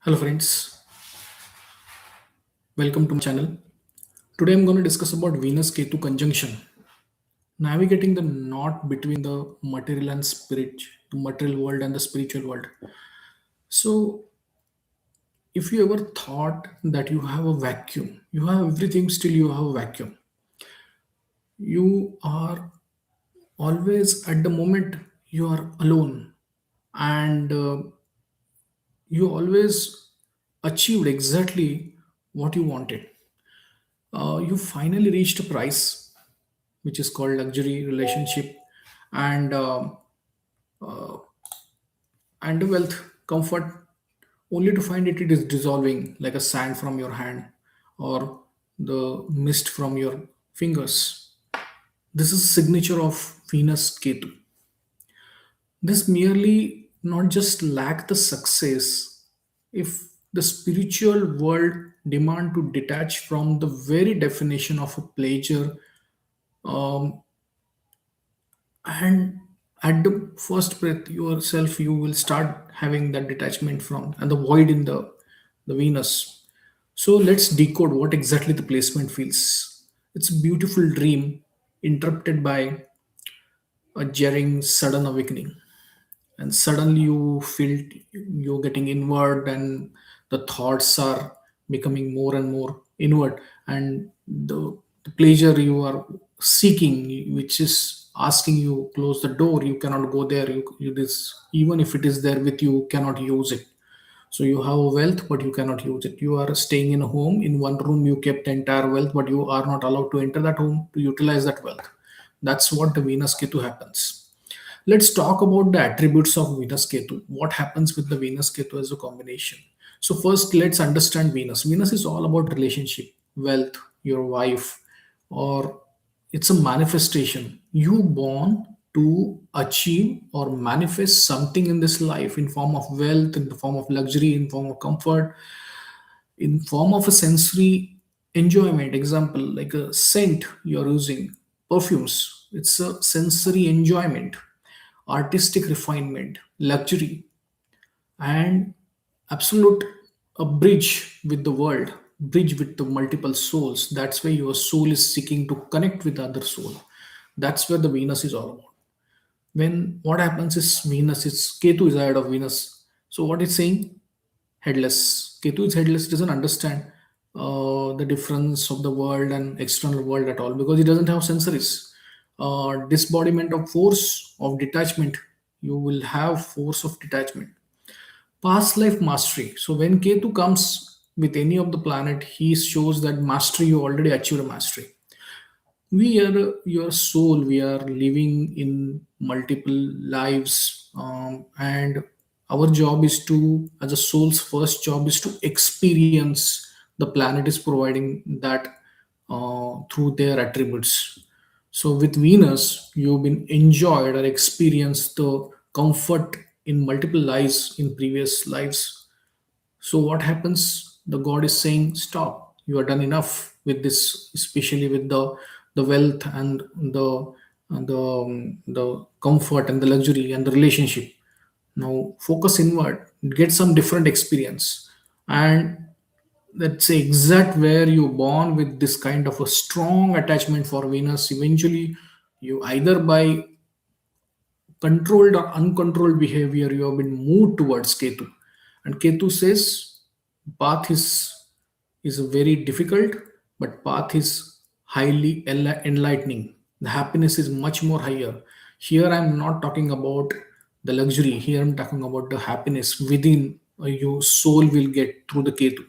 Hello friends, welcome to my channel. Today I'm going to discuss about Venus Ketu conjunction, navigating the knot between the material and spirit, the material world and the spiritual world. So, if you ever thought that you have a vacuum, you have everything, still you have a vacuum. You are always at the moment you are alone, and you always achieved exactly what you wanted. You finally reached a price which is called luxury relationship and and wealth comfort, only to find it is dissolving like a sand from your hand or the mist from your fingers. This is a signature of Venus Ketu. This merely not just lack the success. If the spiritual world demand to detach from the very definition of a pleasure, um, and at the first breath yourself you will start having that detachment from and the void in the Venus. So let's decode what exactly the placement feels. It's a beautiful dream interrupted by a jarring sudden awakening, and suddenly you feel you're getting inward and the thoughts are becoming more and more inward, and the pleasure you are seeking, which is asking you close the door, you cannot go there, you this, even if it is there with you cannot use it. So you have wealth but you cannot use it. You are staying in a home, in one room you kept the entire wealth, but you are not allowed to enter that home to utilize that wealth. That's what the Venus Ketu happens. Let's talk about the attributes of Venus Ketu. What happens with the Venus Ketu as a combination? So, first, let's understand Venus. Venus is all about relationship, wealth, your wife, or it's a manifestation. You born to achieve or manifest something in this life in form of wealth, in the form of luxury, in form of comfort, in form of a sensory enjoyment. Example, like a scent you're using, perfumes. It's a sensory enjoyment, artistic refinement, luxury, and absolute a bridge with the world, bridge with the multiple souls. That's where your soul is seeking to connect with other soul. That's where the Venus is all about. When what happens is Venus is Ketu is ahead of Venus. So what it's saying? Headless. Ketu is headless, doesn't understand the difference of the world and external world at all because it doesn't have sensories. Disbodiment of force of detachment. You will have force of detachment. Past life mastery. So when Ketu comes with any of the planet, he shows that mastery, you already achieved a mastery. We are your soul, we are living in multiple lives, and our job is to, as a soul's first job is to experience the planet is providing that through their attributes. So with Venus you've been enjoyed or experienced the comfort in multiple lives in previous lives. So what happens? The God is saying, "Stop. You are done enough with this, especially with the wealth and the comfort and the luxury and the relationship. Now focus inward, get some different experience, and let's say exact where you born with this kind of a strong attachment for Venus. Eventually, you either by controlled or uncontrolled behavior you have been moved towards Ketu, and Ketu says path is very difficult, but path is highly enlightening. The happiness is much more higher. Here I'm not talking about the luxury, here I'm talking about the happiness within your soul will get through the Ketu.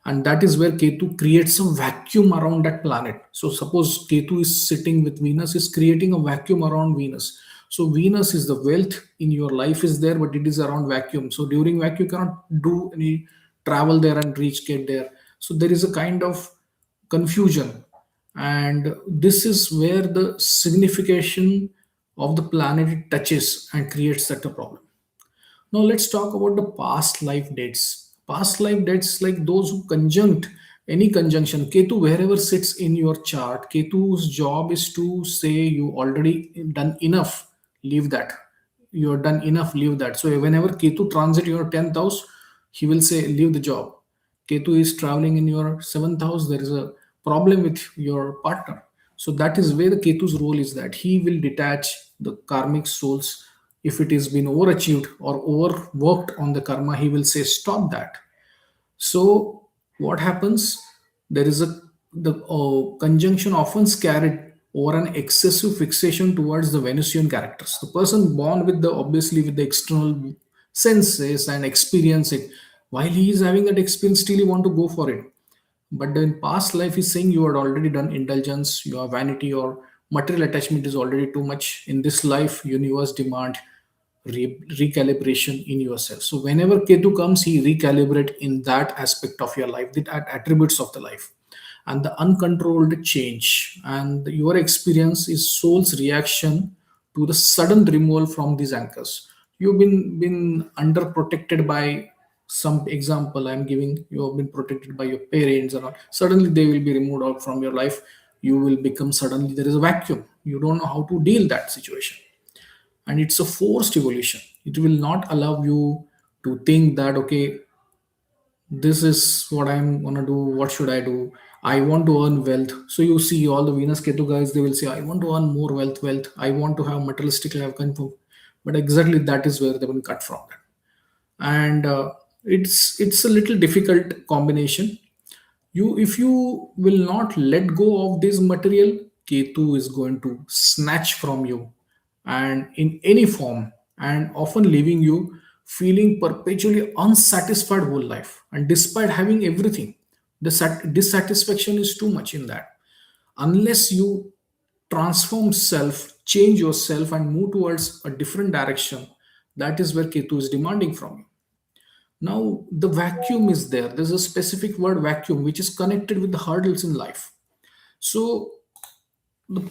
And that is where Ketu creates a vacuum around that planet. So suppose Ketu is sitting with Venus, is creating a vacuum around Venus. So Venus is the wealth in your life is there, but it is around vacuum. So during vacuum, you cannot do any travel there and reach get there. So there is a kind of confusion, and this is where the signification of the planet touches and creates that a problem. Now let's talk about the past life dates. Past life dates like those who conjunct any conjunction. Ketu wherever sits in your chart, Ketu's job is to say you already done enough, leave that. You're done enough, leave that. So whenever Ketu transit your 10th house, he will say leave the job. Ketu is traveling in your seventh house, there is a problem with your partner. So that is where the Ketu's role is, that he will detach the karmic souls. If it has been overachieved or overworked on the karma, he will say stop that. So what happens? There is a the conjunction often is carried over an excessive fixation towards the Venusian characters. The person born with the obviously with the external senses and experience it, while he is having that experience, still you want to go for it. But in past life, he's saying you had already done indulgence, your vanity or material attachment is already too much. In this life, universe demand recalibration in yourself. So whenever Ketu comes, he recalibrate in that aspect of your life, the attributes of the life, and the uncontrolled change. And your experience is soul's reaction to the sudden removal from these anchors. You've been under protected by some example I'm giving. You have been protected by your parents, or suddenly they will be removed out from your life. You will become, suddenly there is a vacuum. You don't know how to deal that situation, and it's a forced evolution. It will not allow you to think that okay, this is what I'm gonna do, what should I do, I want to earn wealth. So you see all the Venus Ketu guys, they will say I want to earn more wealth, I want to have materialistic life confirm. But exactly that is where they will cut from that. And it's a little difficult combination. You, if you will not let go of this material, Ketu is going to snatch from you, and in any form, and often leaving you feeling perpetually unsatisfied whole life. And despite having everything, the dissatisfaction is too much in that. Unless you transform self, change yourself and move towards a different direction, that is where Ketu is demanding from you. Now, the vacuum is there. There's a specific word vacuum which is connected with the hurdles in life. So, the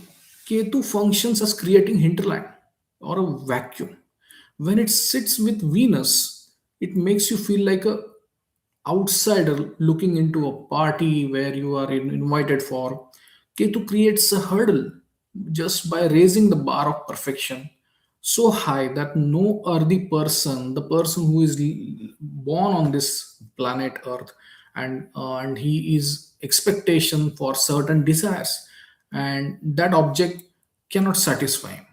Ketu functions as creating hinterland or a vacuum. When it sits with Venus, it makes you feel like a outsider looking into a party where you are invited for. Ketu creates a hurdle just by raising the bar of perfection so high that no earthly person, the person who is born on this planet Earth, and he is expectation for certain desires, and that object cannot satisfy him,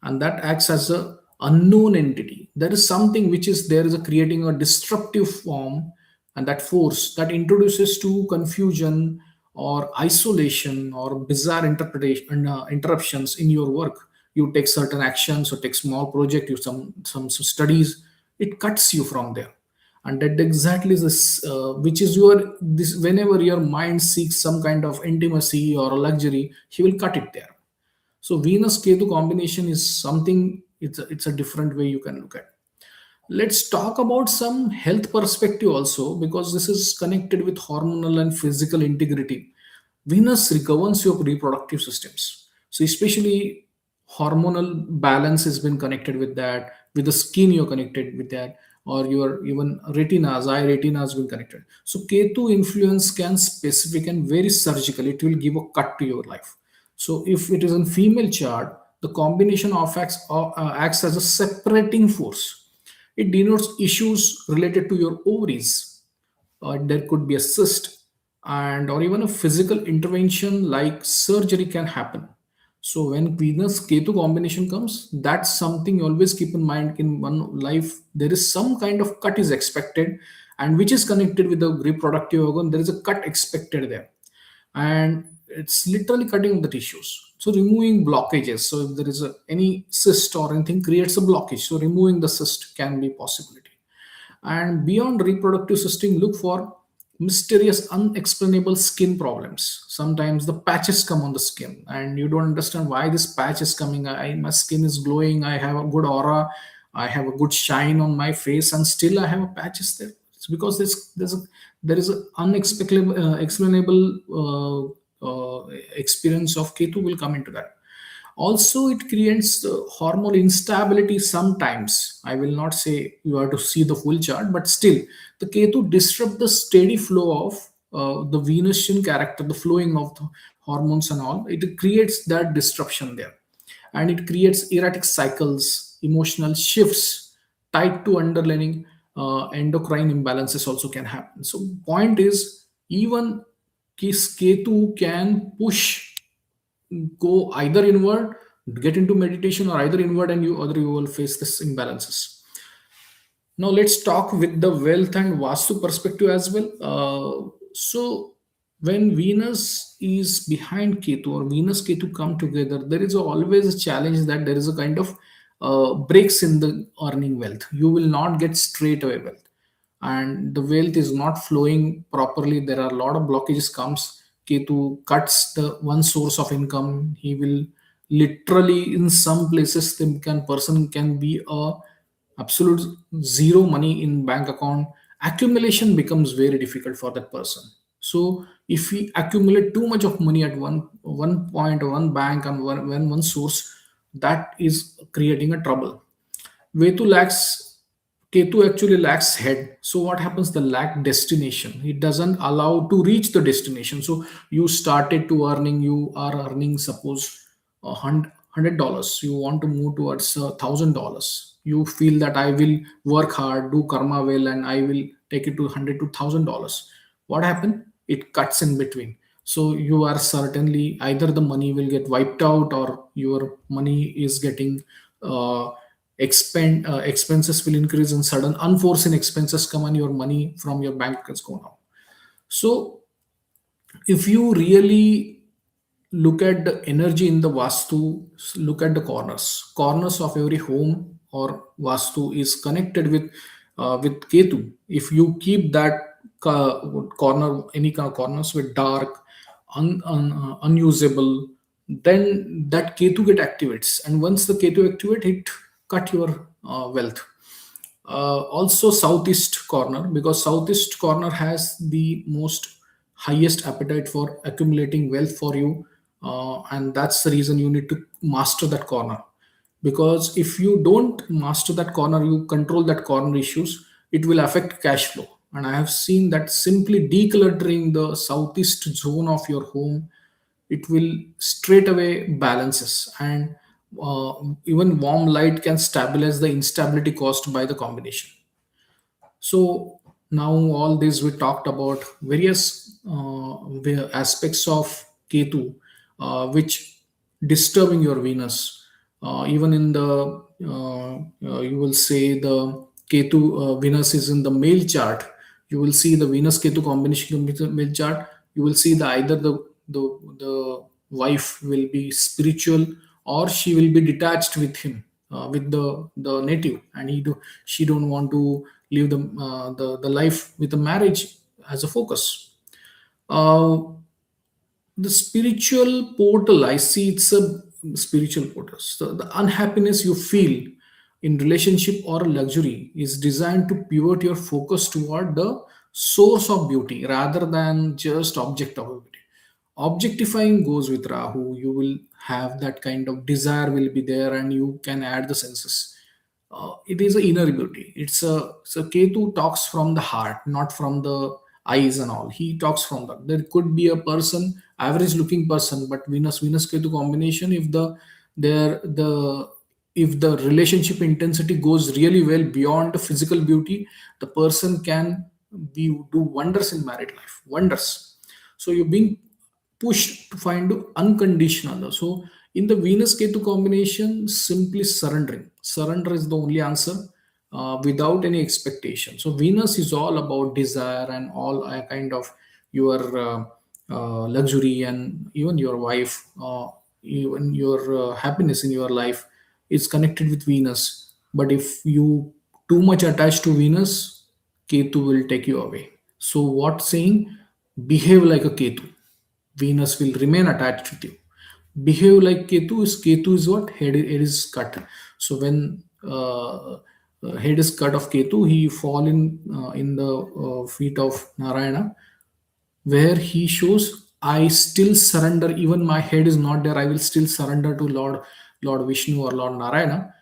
and that acts as a unknown entity. There is something which is there is a creating a disruptive form, and that force that introduces to confusion or isolation or bizarre interpretation interruptions in your work. You take certain actions or take small project, you some studies, it cuts you from there. And that exactly is this, which is your this, whenever your mind seeks some kind of intimacy or a luxury, he will cut it there. So Venus Ketu combination is something, it's a different way you can look at. Let's talk about some health perspective also, because this is connected with hormonal and physical integrity. Venus governs your reproductive systems. So especially hormonal balance has been connected with that. With the skin, you're connected with that, or your even retinas, eye retina has been connected. So Ketu influence can specific and very surgical. It will give a cut to your life. So if it is in female chart, the combination of acts as a separating force. It denotes issues related to your ovaries. There could be a cyst, and or even a physical intervention like surgery can happen. So when Venus Ketu combination comes, that's something you always keep in mind. In one life there is some kind of cut is expected, and which is connected with the reproductive organ. There is a cut expected there, and it's literally cutting the tissues. So removing blockages. So if there is any cyst or anything creates a blockage, so removing the cyst can be possibility. And beyond reproductive system, look for mysterious unexplainable skin problems. Sometimes the patches come on the skin and you don't understand why this patch is coming. My skin is glowing, I have a good aura, I have a good shine on my face, and still I have a patches there. It's because there is an unexpected explainable experience of Ketu will come into that. Also, it creates hormonal instability sometimes. I will not say you have to see the full chart, but still, the Ketu disrupt the steady flow of the Venusian character, the flowing of the hormones and all. It creates that disruption there, and it creates erratic cycles, emotional shifts tied to underlining. endocrine imbalances also can happen. So point is, even Ketu can push, go either inward, get into meditation, or either inward, and you will face this imbalances. Now let's talk with the wealth and Vastu perspective as well. So when Venus is behind Ketu or Venus Ketu come together, there is always a challenge that there is a kind of breaks in the earning wealth. You will not get straight away wealth, and the wealth is not flowing properly. There are a lot of blockages comes. Ketu cuts the one source of income. He will literally in some places the can person can be a absolute zero money in bank account. Accumulation becomes very difficult for that person. So if we accumulate too much of money at one point or one bank and one source, that is creating a trouble. Vetu lacks Ketu actually lacks head. So what happens? The lack destination. It doesn't allow to reach the destination. So you started to earning. You are earning suppose $100. You want to move towards $1,000. You feel that I will work hard, do karma well, and I will take it to $100 to $1,000. What happened? It cuts in between. So you are certainly either the money will get wiped out or your money is getting expenses will increase and sudden unforeseen expenses come and your money from your bank is gone out. So if you really look at the energy in the Vastu, look at the corners of every home or Vastu is connected with Ketu. If you keep that corner, any kind of corners with dark, unusable, then that Ketu get activates, and once the Ketu activate, it cut your wealth. Also southeast corner, because southeast corner has the most highest appetite for accumulating wealth for you, and that's the reason you need to master that corner. Because if you don't master that corner, you control that corner issues, it will affect cash flow. And I have seen that simply decluttering the southeast zone of your home, it will straight away balances. And even warm light can stabilize the instability caused by the combination. So now all this we talked about various aspects of Ketu, which disturbing your Venus. Even in the you will say the Ketu Venus is in the male chart. You will see the Venus Ketu combination in the male chart. You will see the either the wife will be spiritual or she will be detached with him, with the native, and she don't want to live the life with a marriage as a focus. uh, the spiritual portal, I see it's a spiritual portal. So the unhappiness you feel in relationship or luxury is designed to pivot your focus toward the source of beauty rather than just object of beauty. Objectifying goes with Rahu. You will have that kind of desire will be there, and you can add the senses. It is a inner beauty. So Ketu talks from the heart, not from the eyes and all. He talks from that. There could be a person, average looking person, but Venus Ketu combination. If the if the relationship intensity goes really well beyond the physical beauty, the person can do wonders in married life. Wonders. So you're being pushed to find unconditional love. So in the Venus Ketu combination, simply surrendering. Surrender is the only answer, without any expectation. So Venus is all about desire and all kind of your luxury, and even your wife, even your happiness in your life is connected with Venus. But if you too much attached to Venus, Ketu will take you away. So what saying? Behave like a Ketu. Venus will remain attached with you. Behave like Ketu is what? Head is cut. So when head is cut of Ketu, he fall in the feet of Narayana, where he shows, I still surrender. Even my head is not there, I will still surrender to Lord Vishnu or Lord Narayana.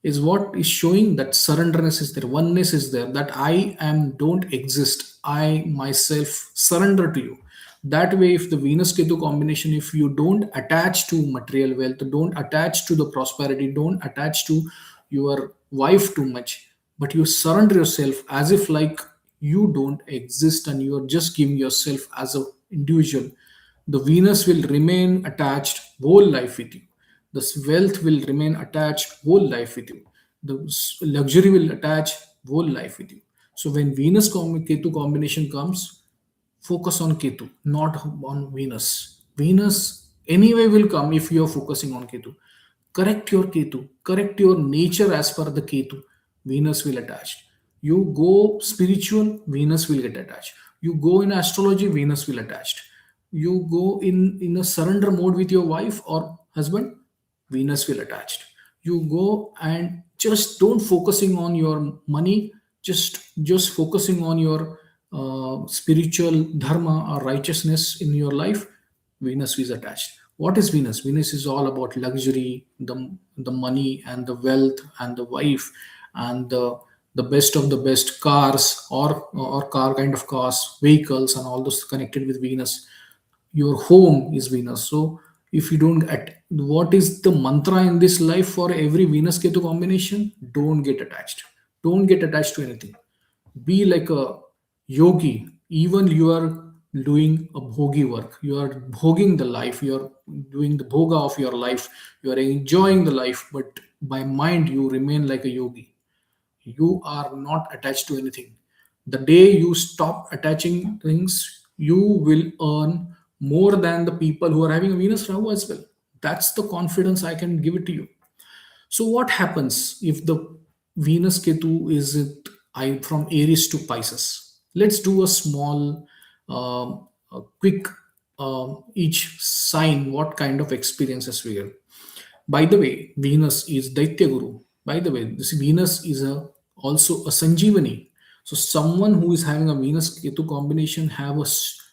Is what is showing that surrenderness is there, oneness is there, that I am don't exist, I myself surrender to you. That way, if the Venus Ketu combination, if you don't attach to material wealth, don't attach to the prosperity, don't attach to your wife too much, but you surrender yourself as if like you don't exist and you are just giving yourself as a individual. The Venus will remain attached whole life with you. The wealth will remain attached whole life with you. The luxury will attach whole life with you. So when Venus Ketu combination comes, focus on Ketu, not on Venus. Venus anyway will come if you are focusing on Ketu. Correct your Ketu, correct your nature as per the Ketu. Venus will attach. You go spiritual, Venus will get attached. You go in astrology, Venus will attach. You go in a surrender mode with your wife or husband, Venus will attach. You go and just don't focusing on your money, just focusing on your spiritual dharma or righteousness in your life. Venus is attached. What is Venus? Venus is all about luxury, the money and the wealth and the wife and the best of the best cars or car kind of cars, vehicles and all those connected with Venus. Your home is Venus. So if you don't what is the mantra in this life for every Venus Ketu combination? Don't get attached. Don't get attached to anything. Be like a yogi. Even you are doing a bhogi work. You are bhoging the life. You are doing the bhoga of your life. You are enjoying the life, but by mind you remain like a yogi. You are not attached to anything. The day you stop attaching things, you will earn more than the people who are having a Venus Rahu as well. That's the confidence I can give it to you. So what happens if the Venus Ketu is it I from Aries to Pisces? Let's do a small, a quick each sign. What kind of experiences we have? By the way, Venus is Daitya Guru. By the way, this Venus is also a Sanjeevani. So someone who is having a Venus Ketu combination have a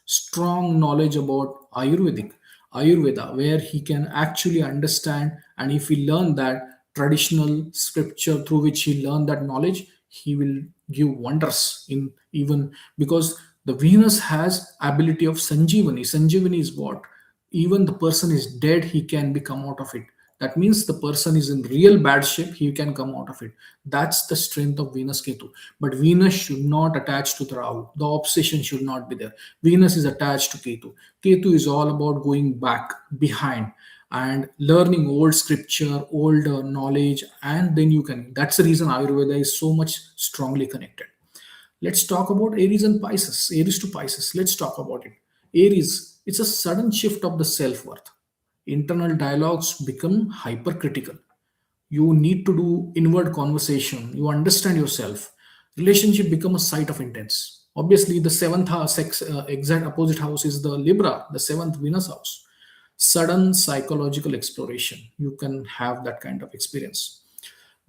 strong knowledge about Ayurveda, where he can actually understand, and if he learn that traditional scripture through which he learn that knowledge, he will give wonders in even because the Venus has ability of Sanjeevani. Sanjeevani is what? Even the person is dead, he can be come out of it. That means the person is in real bad shape, he can come out of it. That's the strength of Venus Ketu. But Venus should not attach to the Rahu. The obsession should not be there. Venus is attached to Ketu. Ketu is all about going back behind and learning old scripture, old knowledge, and then you can. That's the reason Ayurveda is so much strongly connected. Let's talk about Aries and Pisces. Aries to Pisces. Let's talk about it. Aries, it's a sudden shift of the self worth. Internal dialogues become hypercritical. You need to do inward conversation. You understand yourself. Relationship become a site of intense. Obviously, the seventh house, exact opposite house is the Libra, the seventh Venus house. Sudden psychological exploration. You can have that kind of experience.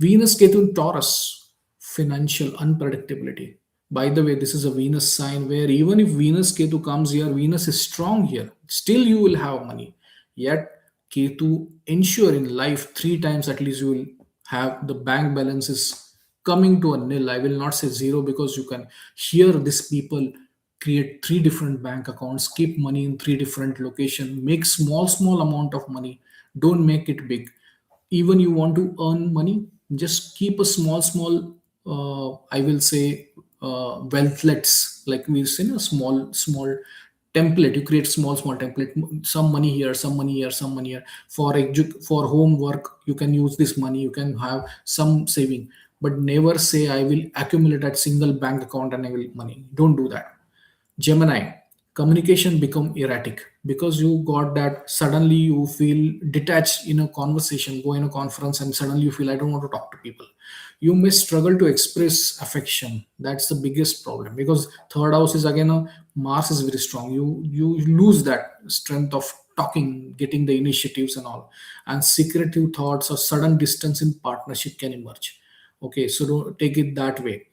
Venus Ketu in Taurus, financial unpredictability. By the way, this is a Venus sign where even if Venus Ketu comes here, Venus is strong here. Still, you will have money. Yet, Ketu ensure in life three times at least you will have the bank balance is coming to a nil. I will not say zero because you can hear these people create three different bank accounts, keep money in three different locations, make small amount of money. Don't make it big. Even you want to earn money, just keep a small I will say wealthlets, like we say a small template. You create small template, some money here, some money here, some money here. For for homework you can use this money, you can have some saving, but never say I will accumulate at single bank account and I will money. Don't do that. Gemini, communication become erratic because you got that suddenly you feel detached in a conversation, go in a conference and suddenly you feel I don't want to talk to people. You may struggle to express affection. That's the biggest problem because third house is again a Mars is very strong. You lose that strength of talking, getting the initiatives and all. And secretive thoughts or sudden distance in partnership can emerge. Okay, so don't take it that way.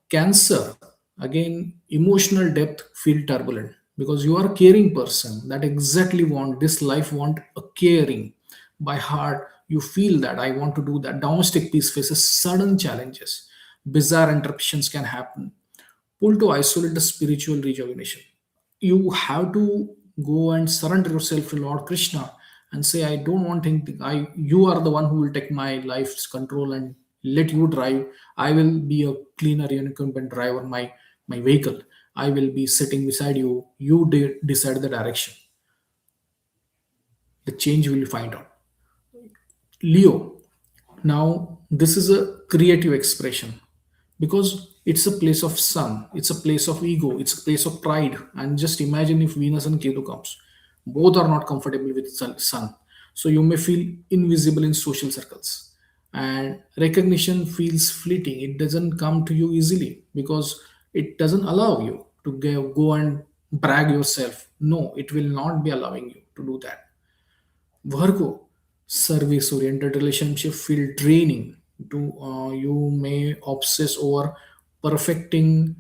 Cancer, again, emotional depth feel turbulent because you are a caring person that exactly want this life, want a caring by heart. You feel that I want to do that. Domestic peace faces sudden challenges. Bizarre interruptions can happen. Pull to isolate the spiritual rejuvenation. You have to go and surrender yourself to Lord Krishna and say, I don't want anything. You are the one who will take my life's control and let you drive. I will be a cleaner incumbent driver, my vehicle. I will be sitting beside you. You decide the direction. The change will find out. Leo. Now, this is a creative expression because it's a place of sun, it's a place of ego, it's a place of pride. And just imagine if Venus and Ketu comes. Both are not comfortable with sun. So you may feel invisible in social circles. And recognition feels fleeting. It doesn't come to you easily because it doesn't allow you to go and brag yourself. No, it will not be allowing you to do that. Virgo, service oriented relationship feel draining. You may obsess over perfecting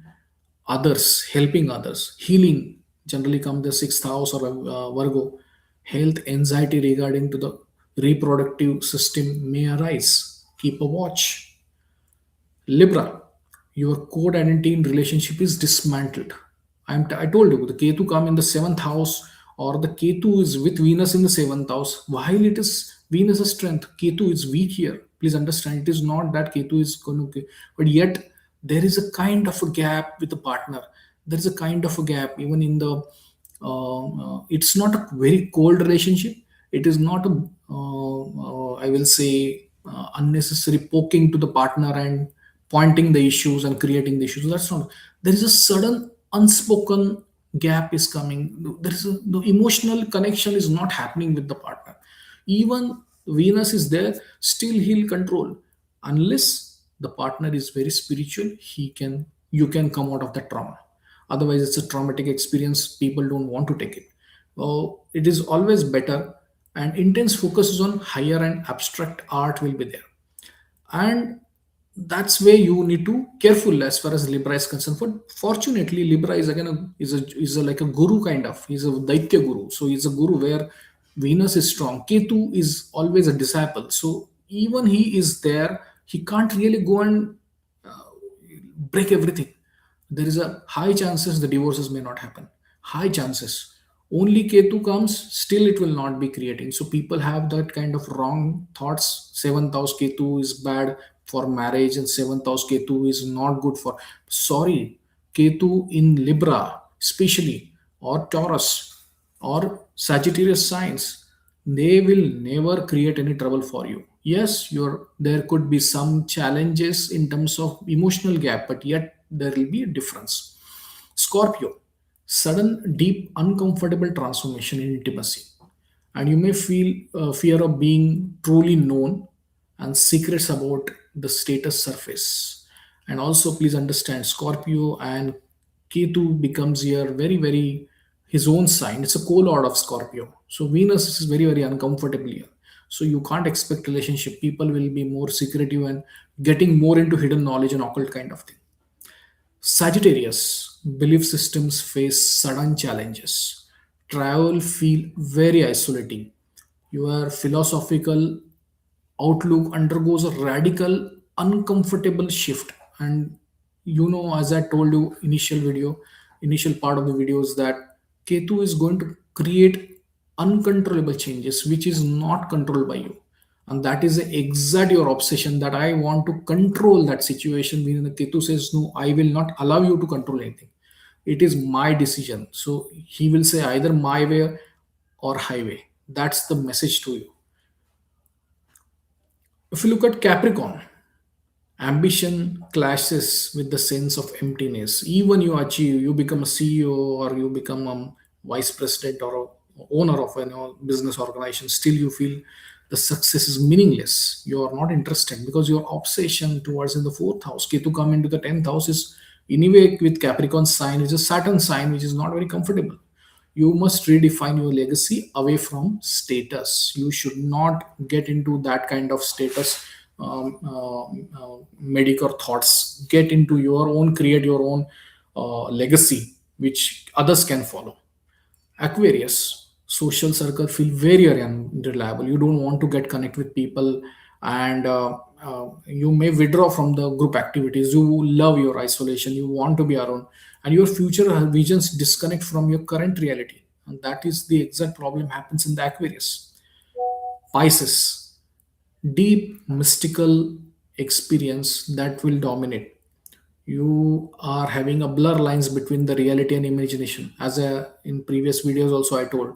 others, helping others, healing. Generally, come the sixth house or Virgo. Health anxiety regarding to the reproductive system may arise. Keep a watch. Libra, your code identity in relationship is dismantled. I told you the Ketu come in the seventh house, or the Ketu is with Venus in the seventh house. While it is Venus' strength, Ketu is weak here. Please understand, it is not that Ketu is going to, but yet there is a kind of a gap with the partner. There is a kind of a gap even in the. It's not a very cold relationship. It is not a, I will say, unnecessary poking to the partner and pointing the issues and creating the issues. That's not. There is a sudden unspoken gap is coming. There is the emotional connection is not happening with the partner. Even Venus is there, still he'll control. Unless the partner is very spiritual, he can you can come out of that trauma. Otherwise, it's a traumatic experience. People don't want to take it. It is always better, and intense focuses on higher and abstract art will be there. And that's where you need to careful as far as Libra is concerned. But fortunately, Libra is again is a like a guru kind of. He's a Daitya guru, so he's a guru where Venus is strong. Ketu is always a disciple, so even he is there, he can't really go and break everything. There is a high chances the divorces may not happen. High chances. Only Ketu comes, still it will not be creating. So people have that kind of wrong thoughts. Seventh house Ketu is bad for marriage, and seventh house Ketu is not good for. Sorry, Ketu in Libra, especially, or Taurus, or Sagittarius signs, they will never create any trouble for you. Yes, there could be some challenges in terms of emotional gap, but yet there will be a difference. Scorpio, sudden, deep, uncomfortable transformation in intimacy. And you may feel fear of being truly known and secrets about the status surface. And also, please understand, Scorpio and Ketu becomes here very, very his own sign. It's a co-lord of Scorpio. So Venus is very, very uncomfortable here. So you can't expect relationship. People will be more secretive and getting more into hidden knowledge and occult kind of thing. Sagittarius, belief systems face sudden challenges. Travel feel very isolating. Your philosophical outlook undergoes a radical, uncomfortable shift. And as I told you, initial part of the video is that Ketu is going to create uncontrollable changes, which is not controlled by you. And that is exact your obsession that I want to control that situation. When the Ketu says, no, I will not allow you to control anything. It is my decision. So he will say either my way or highway. That's the message to you. If you look at Capricorn, ambition clashes with the sense of emptiness. Even you become a CEO or you become a vice president or a owner of a business organization, still you feel the success is meaningless. You are not interested because your obsession towards in the fourth house. Ketu come into the 10th house is anyway with Capricorn sign is a Saturn sign, which is not very comfortable. You must redefine your legacy away from status. You should not get into that kind of status mediocre thoughts. Get into your own, create your own legacy which others can follow. Aquarius, social circle feel very, very unreliable. You don't want to get connect with people, and you may withdraw from the group activities. You love your isolation. You want to be alone, and your future visions disconnect from your current reality. And that is the exact problem happens in the Aquarius. Pisces, deep mystical experience that will dominate. You are having a blur lines between the reality and imagination. As in previous videos also I told,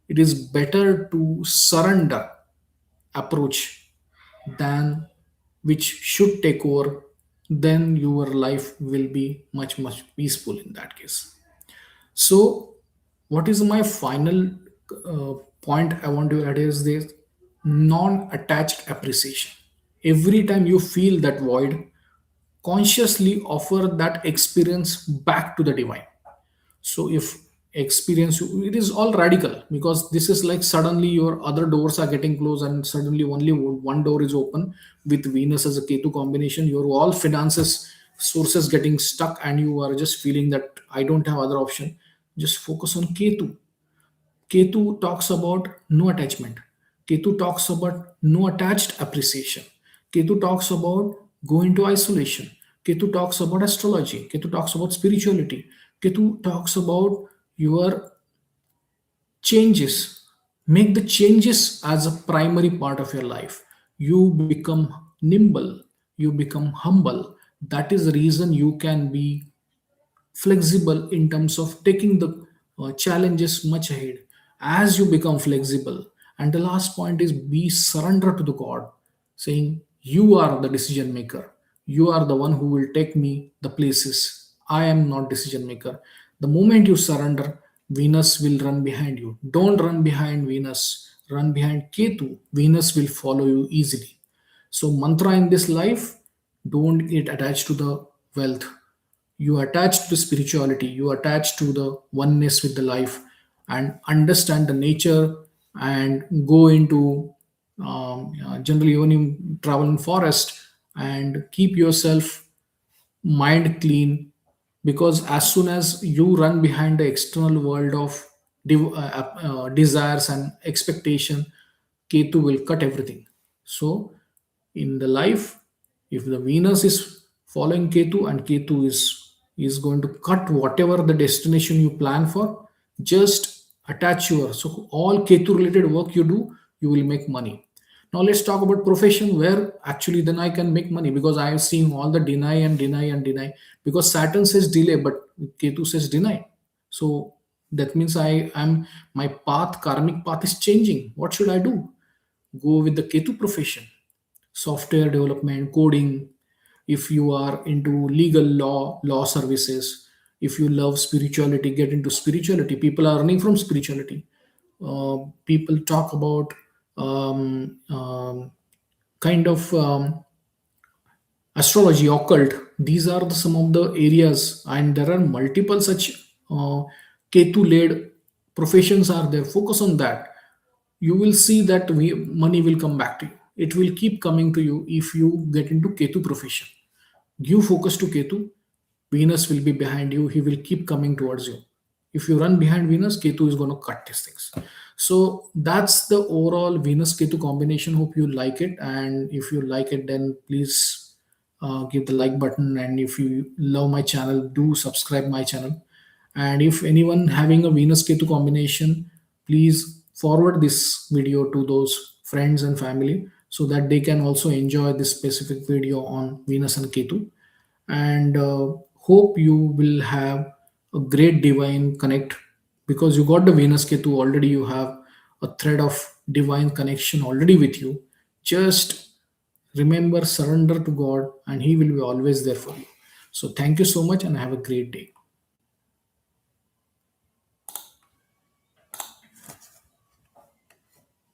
it is better to surrender approach than which should take over. Then your life will be much peaceful in that case. So, what is my final point I want to add is this: non attached appreciation. Every time you feel that void, consciously offer that experience back to the divine. So if experience, it is all radical, because this is like suddenly your other doors are getting closed and suddenly only one door is open. With Venus as a Ketu combination, your all finances sources getting stuck and you are just feeling that I don't have other option. Just focus on Ketu. Ketu talks about no attachment. Ketu talks about no attached appreciation. Ketu talks about go into isolation. Ketu talks about astrology. Ketu talks about spirituality. Ketu talks about your changes. Make the changes as a primary part of your life. You become nimble. You become humble. That is the reason you can be flexible in terms of taking the challenges much ahead as you become flexible. And the last point is be surrender to the god, saying you are the decision maker, you are the one who will take me the places, I am not decision maker. The moment you surrender, Venus will run behind you. Don't run behind Venus, run behind Ketu. Venus will follow you easily. So mantra in this life: don't get attached to the wealth. You attach to spirituality, you attach to the oneness with the life, and understand the nature, and go into generally even you travel in forest and keep yourself mind clean, because as soon as you run behind the external world of desires and expectation, Ketu will cut everything. So in the life, if the Venus is following Ketu and Ketu is going to cut whatever the destination you plan for, just attach your, so all Ketu related work you do, you will make money. Now let's talk about profession, where actually then I can make money, because I am seeing all the deny and deny and deny, because Saturn says delay but Ketu says deny. So that means I am, my path, karmic path is changing. What should I do? Go with the Ketu profession: software development, coding. If you are into legal law services. If you love spirituality, get into spirituality. People are earning from spirituality. People talk about kind of astrology, occult. These are some of the areas, and there are multiple such Ketu led professions are there. Focus on that. You will see that money will come back to you. It will keep coming to you if you get into Ketu profession. Give focus to Ketu. Venus will be behind you. He will keep coming towards you. If you run behind Venus, Ketu is going to cut these things. So that's the overall Venus Ketu combination. Hope you like it. And if you like it, then please give the like button. And if you love my channel, do subscribe my channel. And if anyone having a Venus Ketu combination, please forward this video to those friends and family, so that they can also enjoy this specific video on Venus and Ketu. And hope you will have a great divine connect, because you got the Venus Ketu already. You have a thread of divine connection already with you. Just remember, surrender to God, and He will be always there for you. So, thank you so much, and have a great day.